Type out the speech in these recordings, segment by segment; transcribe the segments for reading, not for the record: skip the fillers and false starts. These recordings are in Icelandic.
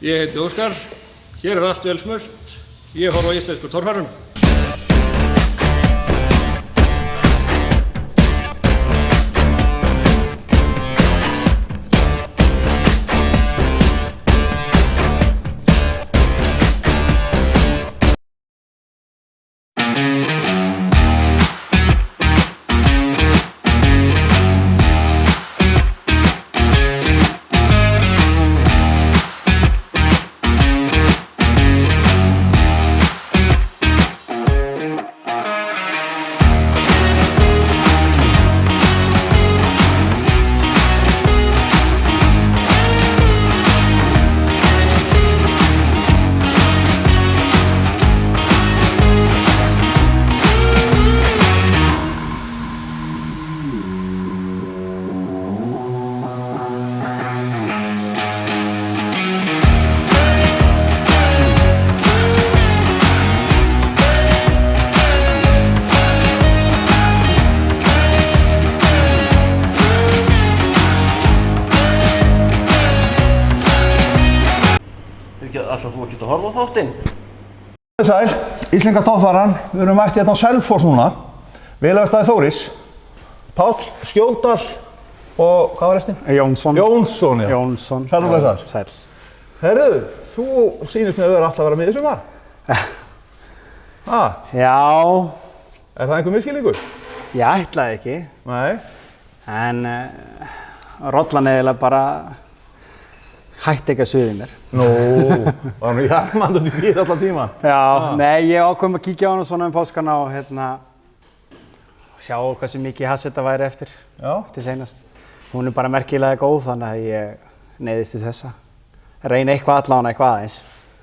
Ég heiti Óskar, hér allt vel smurt, ég horf á íslensku torfærum. Ætlar þú ekkert að horfa á þáttinn? Sæl, Íslenska torfæran, við erum mætt hérna á Selfoss núna. Vélaverkstæði Þóris, Páll Skjóldal og hvað var restin? Jónsson. Jónsson, já. Jónsson. Sæl og blessaður. Sæl. Herru, þú sýnist mér að vera alltaf að vera með í sumar. Já. Er það einhver misskilningur? Ég ætlaði ekki. Nei. En rollan eiginlega bara hætti ekki að suði mér. Nú, var hann hjarmandi út í bíl allan tíman? Já, nei, ég ákveðum að kíkja á hana svona páskana og sjá hversu mikið hass þetta væri eftir seinast. Hún er bara merkilega góð þannig að ég neyðist til þessa. Reyna eitthvað allan eitthvað aðeins.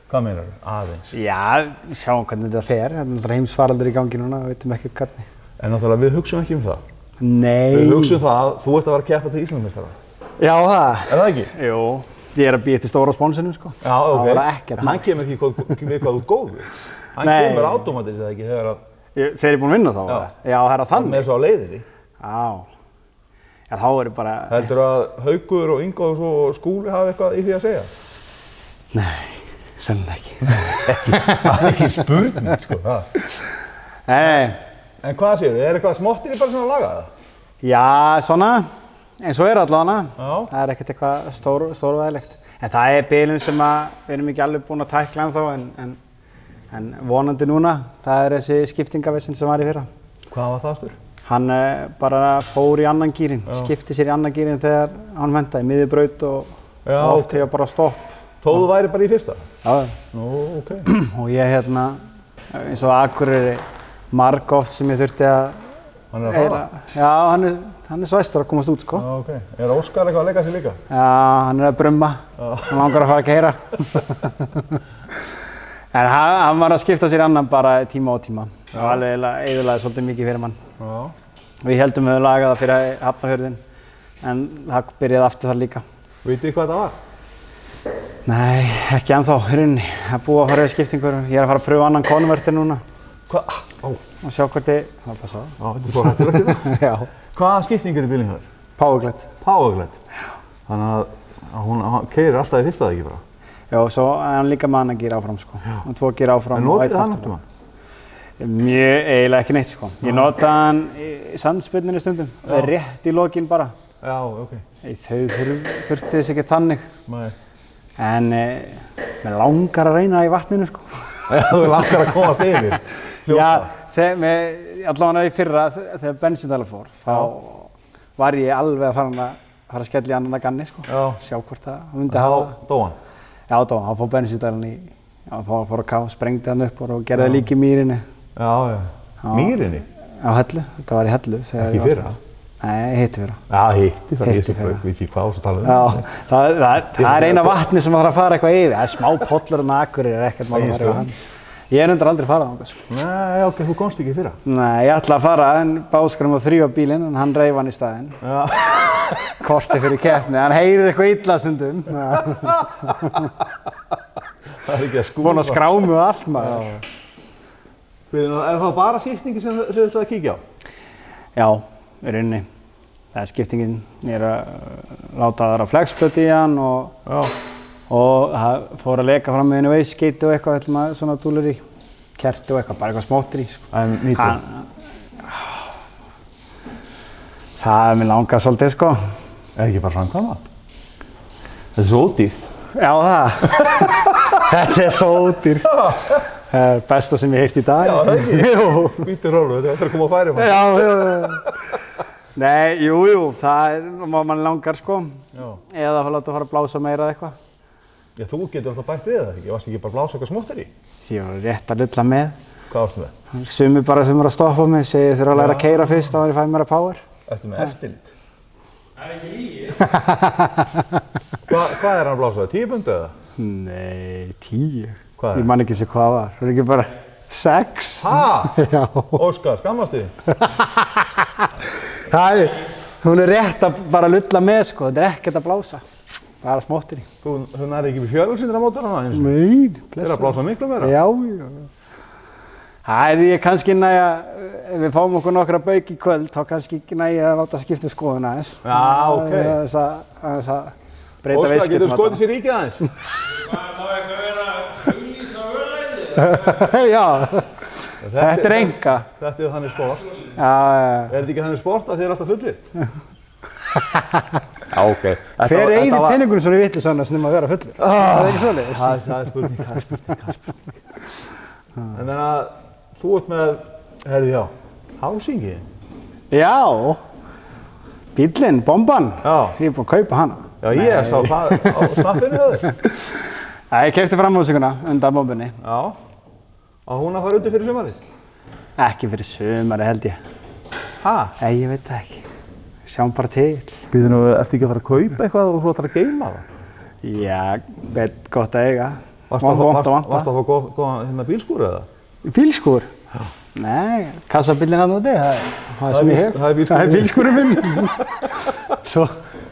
Hvað meinar þú? Aðeins? Já, sjáum hvernig þetta fer. Það er náttúrulega heimsfaraldur í gangi núna, við veitum ekki hvernig. En náttúrulega við hugsum ekki það. Nei. Við hugsum það að þú ert að vera að keppa til Íslandsmeistara. Já, það. Er það ekki? Jú. Ég er að býja til stóra sponsornum, sko. Já, ok. Það var ekkert. Hann kemur ekki við hvað þú ert góður. Hann kemur autómatískt eða ekki þegar að... Þeir eru búin að vinna þá? Já, það er að þannig. Það er svo á leiðinni. Já. Já, þá eru bara... Heldur að Haukur og Ingvar og Skúli hafi eitthvað í því að segja? Nei, sennilega ekki. Það er ekki spurning, sko. Nei. En hvað séu, er eitthvað smottir bara svona að laga það? Já, svona. En svo er allavega. Já. Það er ekkert eitthvað stórvægilegt. En það er bilinn sem við erum ekki alveg búin að tækla ennþá, en vonandi núna. Það er þessi skiptingavesen sem var í fyrra. Hvað var það aftur? Hann bara fór í annan gírinn, skipti sér í annan gírinn þegar hann ventaði miðju braut og oft hefur bara stopp. Þó þú væri bara í fyrsta? Já. Nú, ok. Og ég eins og Akureyri margoft sem ég þurfti að Hann er að fara? Já, hann er svæstur að komast út, sko. Já, ok. Er Óskar eitthvað að leika sér líka? Já, hann er að brumma. Hann langar að fara að keyra. En hann var að skipta sér annan bara tíma á tíma. Það var alveg eyðilagði svolítið mikið fyrir mann. Já. Við heldum við lagað það fyrir Hafnarfjörðinn, en það byrjaði aftur þar líka. Vitið þið hvað þetta var? Nei, ekki ennþá, í rauninni. Það er búið að fara yfir skiptingur. Ég er að fara að pröfa annan konverter núna. Hvað? Og sjá hvort það var passað. Já, þetta er svo hættur ekki? Já. Hvaða skipting er í bílinn hjá þér? Powerglide. Powerglide? Já. Þannig að hún keyrir alltaf í fyrsta, ekki bara? Já, og svo er hann líka með annan gír áfram, sko. Já. Og 2 gír áfram. En notið það náttúrulega? Mjög eiginlega ekki neitt, sko. Ég nota hann í sandspyrnunni stundum. Rétt í lokin bara. Já, ok. Þau þurftu þess ekki þannig. Nei. En mér langar að reyna í vatninu, sko. Já, þú langar að komast yfir. Já, allavega í fyrra, þegar bensíndæla fór, þá var ég alveg að fara að skella í annan að ganni, sko. Já. Sjá hvort það myndi hafa. Þá dó hann? Já, dó hann. Þá fór bensíndælan fór að kafa, sprengdi hann upp og gerði það líka í mýrinni. Já, já. Mýrinni? Já, Hellu. Þetta var í Hellu. Ekki fyrra? Nei, hitti fyrra. Já, hitti fyrra. Ég veit ekki hvað ás að tala um. Já, það er eina vatni sem maður þarf að fara eitthvað yfir. Það er smá pollur en Akureyri ekkert mál að fara yfir hann. Ég er reyndar aldrei farað þangað, sko. Nei, ok, þú komst ekki í fyrra? Nei, ég ætlaði að fara en Báskar að þrífa bílinn en hann reif hann í staðinn. Já. Korti fyrir keppni, hann heyrir eitthvað illa stundum. Það er ekki að skúfa. Búinn að skrámi og allt, maður. Er það bara skiptingi sem þið ætlaði að kíkja á? Já, í rauninni. Það er skiptingin, ég er að láta aðra flexplötu í hann og Og það fór að leka fram með henni veiskeiti og eitthvað, svona dúlur í kerti og eitthvað, bara eitthvað smóttir í. En nýtur? Það er mér langað svolítið, sko. Eða ekki bara framkvæma? Þetta er svo ódýrt. Já, það. Þetta er svo ódýrt. Það er besta sem ég heirt í dag. Já, það ekki? Jú. Vítur rólu, þetta er að koma að færi maður. Já. Nei, jú, það er, mann langar, sko. Já. Eða að láta fara að blása meira eða eitthvað. Já, þú getur alltaf bætt við það, ekki? Varst ekki bara að blása eitthvað smóttir í? Ég var rétt að lulla með. Hvað varstu með? Sumir bara sem eru að stoppa mig, segja þurfa að læra að keyra fyrst þá ég fæ mér að power. Ertu með eftirlit? Það er ekki lygi. Hvað er hann að blása það? 10 pund eða? Nei, 10. Hvað er? Ég man ekki sér hvað var. Það er ekki bara 6. Ha? Já. Óskar, skammast þig? Hún er rétt að bara lulla með, sko. Þetta er ekkert að blása. Bara smóttir í. Þú nærði ekki við fjölsindra mótorana eins og? Nei, Þeir eru að blása miklu meira? Já. Það er ég kannski næja, ef við fáum okkur nokkra bauk í kvöld, þá kannski næja að láta skipta skoðun aðeins. Já, ok. Aðeins að breyta Óskar, veisketum. getur skotið sér ríkið aðeins? Það var eitthvað að vera að auglýsa ölæði. Já, þetta er enga. Þetta er þannig sport. Já. Er þetta ekki þannig sport að þið eru alltaf fullir? Já, ok. Hver eyðir peningunum svona í vitleysu nema að vera fullur? Það er ekki svoleiðis? Það er spurning. En þannig að þú ert með, herri já, hásingi. Já, bíllinn, bomban. Já. Ég er búinn að kaupa hana. Já, ég sá það á snappinu hjá þér. Nei, ég keypti framhúsinguna undan bombunni. Já. Og hún að fara undir fyrir sumarið? Ekki fyrir sumari held ég. Ha? Nei, ég veit það ekki. Sjáum bara til. Býðu nú, ertu ekki að fara að kaupa eitthvað og svo ætlar að geyma það? Já, gott að eiga. Varstu að fá góðan bílskúr eða? Bílskúr? Já. Nei, kassabíllinn hann úti, það er sem ég hef. Það er bílskúrinn minn.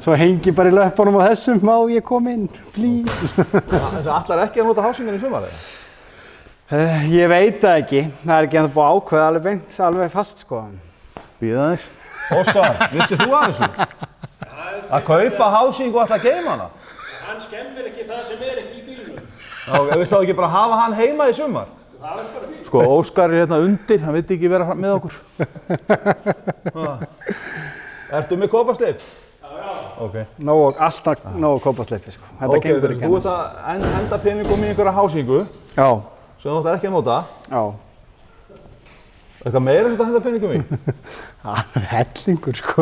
Svo hengi bara í löpunum á þessum, má ég koma inn, please. Þess að allar ekki að nota hásingan í sumarið? Ég veit það ekki. Það er ekki ennþá búið að ákveða alveg beint, alveg fast, sko. Býðu aðeins. Óskar, vissir þú að þessu? Að kaupa hásing og alltaf geyma hana? Hann skemmir ekki það sem er ekki í bílunum. Já, vilt þá ekki bara hafa hann heima í sumar? Það er bara fínt. Sko, Óskar er hérna undir, hann vill ekki vera með okkur. Ertu með kópasleip? Já. Ok. Alltaf nógu kópasleipi, sko. Þetta gengur ekki annars. Þú ert að henda peningum í einhverja hásingu. Já. Sem þú ætlar ekki að nota. Já. Eitthvað meira sem þú henda peningum í? Það er hellingur, sko.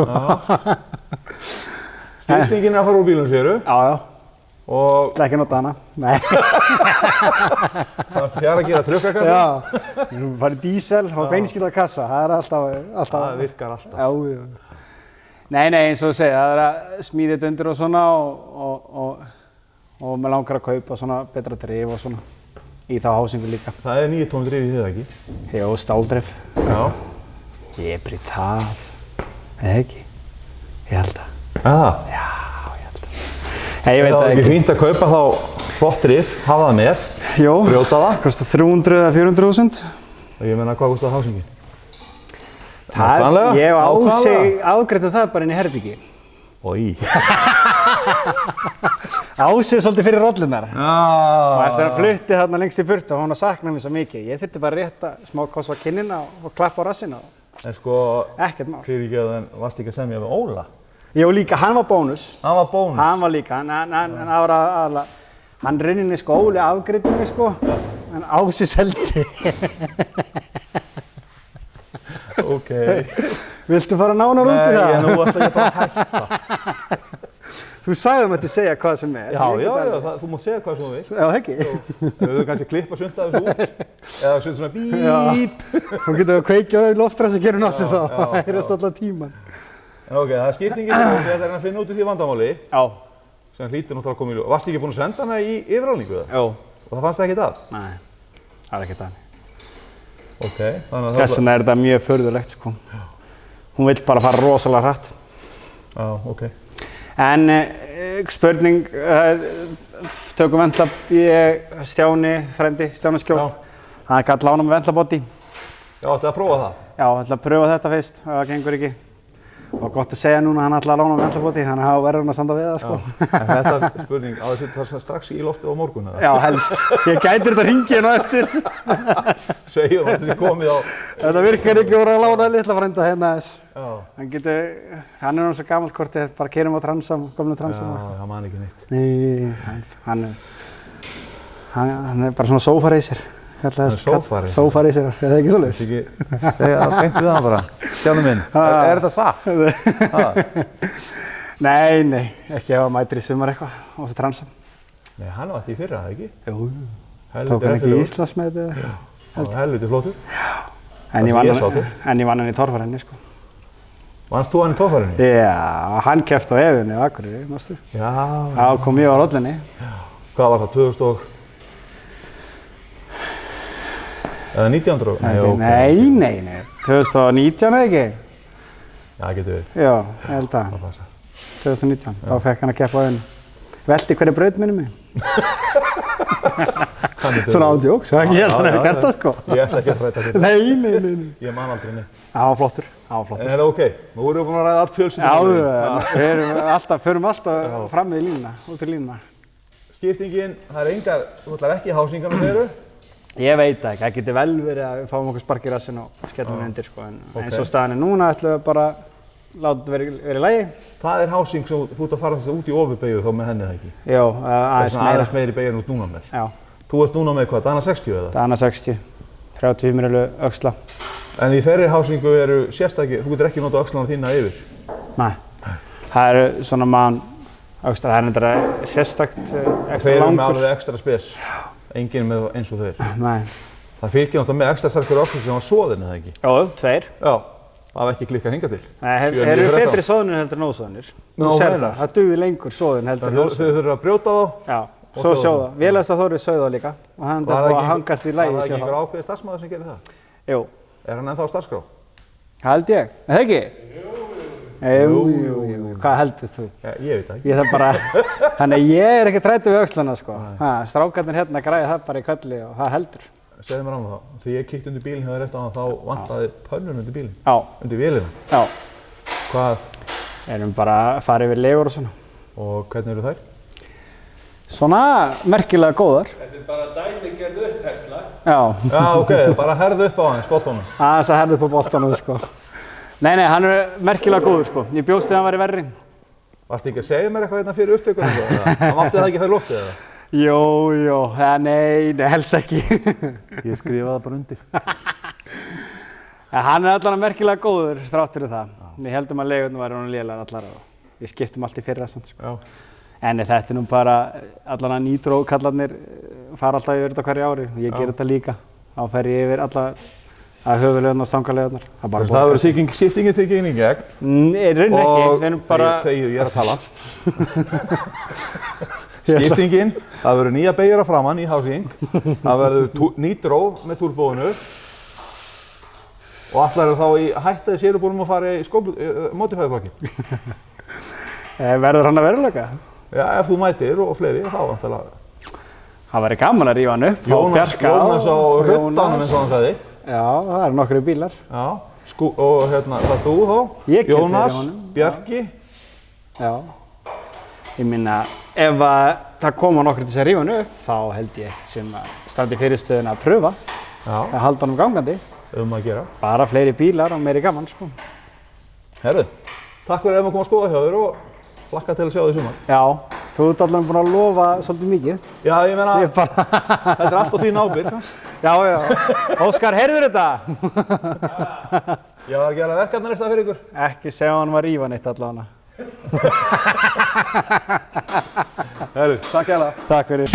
Skiptingin er að fara úr bílum, séru? Já. Og... Það er ekki að nota hana. Nei. Það er þér að gera trukkarkassa? Já. Þú farið dísel, þá beinskylda kassa. Það er alltaf... Það virkar alltaf. Já. Nei, eins og þú segir, það er að smíða þetta undir og svona og maður langar að kaupa svona betra drif og svona. Í þá hásingu líka. Það er 9 tónn drif í þið, ekki? Jó, stáldrif. Já. Ég brýt það. Eða ekki? Ég held að. Já, ég held að. Nei, ég veit það ekki. Það er ekki fínt að kaupa þá flott drif, hafa það með, brjóta það. Kostar 300 eða 400.000. Og ég meina, hvað kostar hásingin? Ég hef afgreitt það bara inn í herbyggi. Í. Ásið svolítið fyrir rollunar. Og eftir að flutti þarna lengst í burt og hún saknaði mér svo mikið. Ég þurfti bara að rétta smá koss á kinnina og klappa á rassina. En sko, ekkert mál. Fyrirgefðu, varst ekki að semja við Óla? Jú, líka, hann var bónus. Hann var bónus? Hann var líka, hann rauninni sko, Óli afgreiddi mig sko, en Ásið seldi. Ok. Viltu fara nánar út í það? Nei, nú varst ekki bara að hætta. Þú sagði mér til að segja hvað sem er. Já, þú mátt segja hvað sem þú vilt. Já, ekki. Við höfum kannski klippa sumt af þessu út, eða sumt svona bíp. Þú getur að kveikja á loftræðs að gera náttúr þá, það heyrðast allan tíman. En ok, það er skiptingin sem þú ætlar að finna út í því vandamáli. Já. Sem hlýtur náttúrulega að koma í ljós. Varstu ekki búinn að senda hana í yfirálningu það? Jú. Og það fannst það ekkert að? Nei, það er ekkert að. Ok, þannig að þess vegna er þetta mjög furðulegt sko. Hún vill bara fara rosalega hratt. Já, ok. En spurning, tökum vendla Stjáni, frendi, Stjáni Skjól. Hann gæti lána með vendlaboddi. Já, ætlaði að prófa það? Já, ætlaði að prófa þetta fyrst, ef það gengur ekki. Og gott að segja núna að hann ætlaði að lána ventlafóti, þannig að þá verður hann að standa við það, sko. En þetta spurning, á þessi það strax í loftið á morgun, eða? Já, helst. Ég gæti þetta hringið hérna eftir. Segjum að þessi komið á... Þetta virkar ekki úr að lána litla frænda hérna þess. Já. Hann er svo gamalt hvort þið bara keyrum á Transam, gömlu Transam. Já, hann man ekki neitt. Nei, hann er bara svona sofa-racer. Sofa-racer? Sofa-racer, er það ekki svoleiðis? Beint við hann bara. Stjáni minn, er þetta satt? Nei, ekki ef að mætir í sumar eitthvað á þessu Transam. Nei, hann var þetta í fyrra, það ekki? Jú, tók hann ekki Íslandsmetið? Já, það var helviti flottur. En ég vann hann í torfærinni, sko. Vannst þú hann í torfærinni? Já, hann keppti á Efunni á Akureyri, mástu? Já. Já, kom ég á rollinni. Hvað var það, 2000 og... Eða 1900? Nei, 2019 eða ekki? Já, getur við. Já, ég held að. 2019, þá fekk hann að keppa á Efunni. Velti hverju braut minni mig. Svona ándjóks, ég held að hann hefði gert það, sko. Ég ætla ekki að ræta fyrir. Nei. Ég man aldrei neitt. Það var flottur. En er það ok? Nú erum við búin að ræða allt fjölskyldum. Já, við förum alltaf fram við línuna, út í línuna. Skiptingin, það er engar, þú ætlar ekki hásingarna þeir eru? Ég veit það ekki, það getur vel verið að við fáum okkur spark í rassinn og skellum við undir, sko. En eins og staðan er núna ætlum við bara láta þetta vera í lagi. Það er hásing sem þú ert að fara út í ofurbeygju þá með henni, það ekki? Já, aðeins meiri beygjan út núna með. Já. Þú ert núna með hvað, Dana 60 eða? Dana 60, 30 mjölu öxla. En í þeirri hásingu eru sérstakir, þú getur ekki notað öxlana þína yfir? Nei. Það eru svona mann öxlar, það er þetta sérstakt ekstra Þeir eru með langur. alveg ekstra spes, enginn með eins og þeir. Nei. Það fylgir náttúrulega með ekstra sterkur öxl sem var soðin, eða ekki? Jó, 2. Já, það hafa ekki klikkað hingað til. Nei, þeir eru betri soðnir heldur en ósoðnir. Þú sér það, það dugði lengur soðin heldur en ósoðin. Þau þurfa að brjóta þá? Já, svo sjóða. Vélægsta Þórir sauð þá líka og hann er búið að hangast í lagi. Var það ekki einhver ákveðið starfsmaður sem gerir það? Jú. Er hann ennþá á starfskrá? Held ég. Er það ekki? Jú. Hvað heldur þú? Ja, ég veit það ekki. Ég þarf bara, þannig ég er ekki træddur við öxlana, sko. Strákarnir hérna græði það bara í kvelli og það heldur. Segðu mér annað þá. Þegar ég kíkti undir bílinn hjá þér rétt á hann, þá vantaði pönnun undir bílinn. Já. Undir vélina. Já. Hvað? Erum bara að fara yfir legur og svona. Og hvernig eru þær? Svona merkilega góðar. Þetta er bara dæmigerð upphersla. Já. Já, ok, bara herðu upp á hann, boltanum. Aðeins að herða upp á boltanum, sko. Nei, hann er merkilega góður, sko. Ég bjóst við að hann væri verri. Varstu ekki að segja mér eitthvað hérna fyrir upptökunum? Það mátti það ekki fyrir loftið, eða? Jó, nei, helst ekki. Ég skrifaði það bara undir. Hann er allan merkilega góður, þrátt fyrir það. Við heldum að legurnar væri honum lélegar allar og við skiptum allt í fyrra, sko. Já. En þetta er nú bara, allan að nitrókallarnir fara alltaf yfir þetta hverju ári. Ég ger þetta líka. Þá fer ég yfir allar að höfuðlegarnar og stangarlegarnar. Það verður skiptingin tekið inn í gegn. Nei, raun ekki, við erum bara... Ég er að tala. Skiptingin, það verður nýja beygjur að framann í hásing. Það verður nitró með turbóinu. Og allar eru þá í hættaði sérubúnum að fara í modifæðuflokkin. Verður hann að veruleika? Já, ef þú mætir og fleiri, þá vantilega. Það væri gaman að rífa hann upp. Jónas á ruttanum eins og hann sagði. Já, það eru nokkru bílar. Já, og hérna, það þú þá? Ég geti Jónas, Bjarki. Já. Ég minna, ef það koma nokkru til þess að rífa hann upp, þá held ég sem að standi fyrirstöðun að pröfa. Já. Að halda hann gangandi. Að gera. Bara fleiri bílar og meiri gaman, sko. Herðu, takk fyrir að koma að skoða hjá þér og hlakka til að sjá þig í sumar. Já, þú ert allavega búinn að lofa svolítið mikið. Já, ég meina, þetta er allt á þín ábyrgð. Já. Óskar, heyrður þetta? Já, að gera verkefnalista fyrir ykkur. Ekki segja hann var rífa neitt allavega. Herru, takk hérlega. Takk fyrir.